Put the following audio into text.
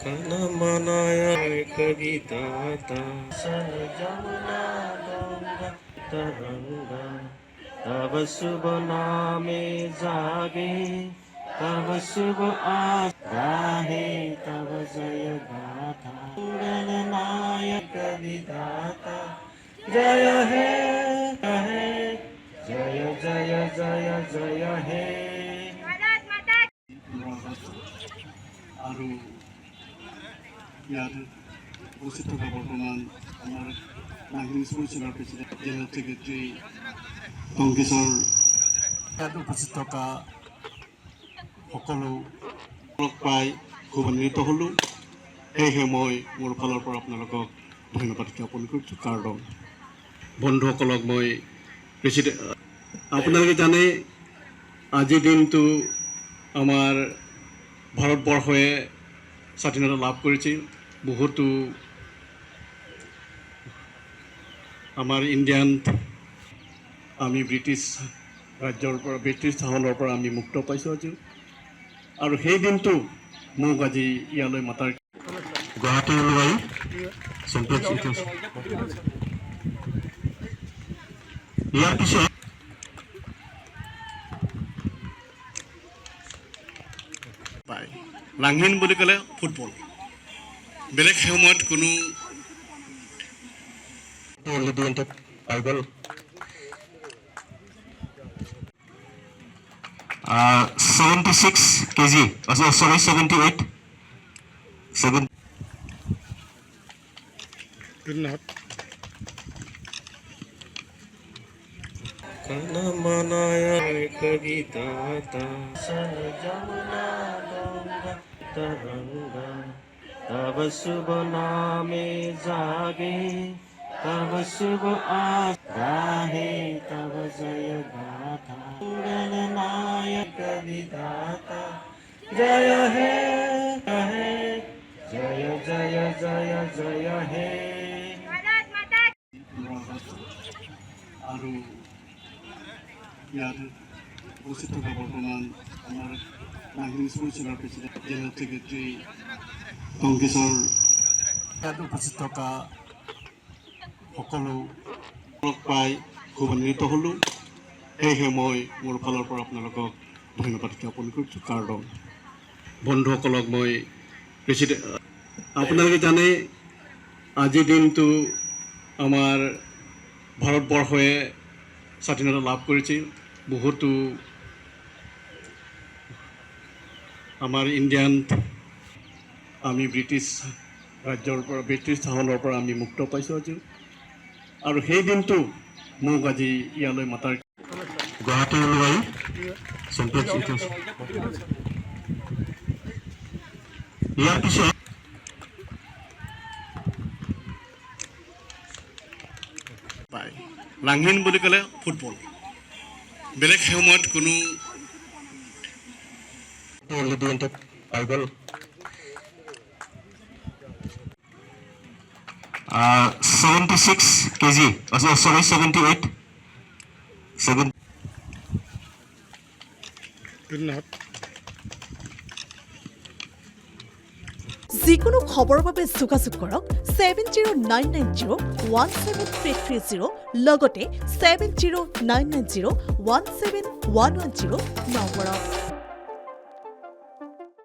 Kanamanaaya Kavitata Sana Jamuna Ganga Taranga Tava Subha Name Jage Tava Subha Aas Gahe Tava Jaya Gatha Gananaya Kavitata Jaya He Jaya Jaya Jaya Jaya He আৰু ইয়াত উপস্থিত থকা বৰ্তমান আমাৰ নাগৰিক পৰিষদৰ president general secretary কংগ্ৰেছৰ ইয়াত উপস্থিত থকা সকলো পাই খুব আনন্দিত হ'লোঁ। সেয়েহে মই মোৰ ফালৰ পৰা আপোনালোকক ধন্যবাদ জ্ঞাপন কৰিছোঁ। কাৰণ বন্ধুসকলক মই প্ৰেচিডেণ্ট আপোনালোকে জানে আজিৰ দিনটো আমাৰ ভাৰতবৰ্ষে স্বাধীনতা লাভ কৰিছিল। বহুতো আমাৰ ইণ্ডিয়ান আমি ব্ৰিটিছ ৰাজ্যৰ পৰা ব্ৰিটিছ শাসনৰ পৰা আমি মুক্ত পাইছোঁ আজি। আৰু সেই দিনটো মোক আজি ইয়ালৈ মাতাৰ গুৱাহাটী ওলাই ইয়াৰ পিছত লাংহিন বুলি ক'লে ফুটবল, বেলেগ সময়ত কোনো 76 kg, sorry 78. Good enough. Kanamanaaya Kavitata Sana Jamuna Ganga Taranga Tava Subha Name Jage Tava Subha Aas Gahe Tava Jaya Gatha Gananaya Kavitata Jaya He Jaya Jaya Jaya Jaya He আৰু ইয়াত উপস্থিত থকা বৰ্তমান আমাৰ নাগৰিক পৰিষদৰ প্ৰেচিডেণ্ট জেনেৰেল ছেক্ৰেটাৰী কংগ্ৰেছৰ ইয়াত উপস্থিত থকা সকলো পাই খুব আনন্দিত হ'লোঁ। সেয়েহে মই মোৰ ফালৰ পৰা আপোনালোকক ধন্যবাদ জ্ঞাপন কৰিছোঁ। কাৰণ বন্ধুসকলক মই প্ৰেচিডেণ্ট আপোনালোকে জানে আজিৰ দিনটো আমাৰ ভাৰতবৰ্ষে স্বাধীনতা লাভ কৰিছিল। বহুতো আমাৰ ইণ্ডিয়ান আমি ব্ৰিটিছ ৰাজ্যৰ পৰা ব্ৰিটিছ শাসনৰ পৰা আমি মুক্ত পাইছোঁ আজি। আৰু সেই দিনটো মোক আজি ইয়ালৈ মাতাৰ গুৱাহাটী ওলাই ইয়াৰ পিছত লাংহিন বুলি ক'লে ফুটবল, বেলেগ সময়ত কোনো 76 kg, sorry 78. Good enough. যিকোনো খবৰৰ বাবে যোগাযোগ কৰক 7099017330 লগতে 7099017110 নম্বৰত।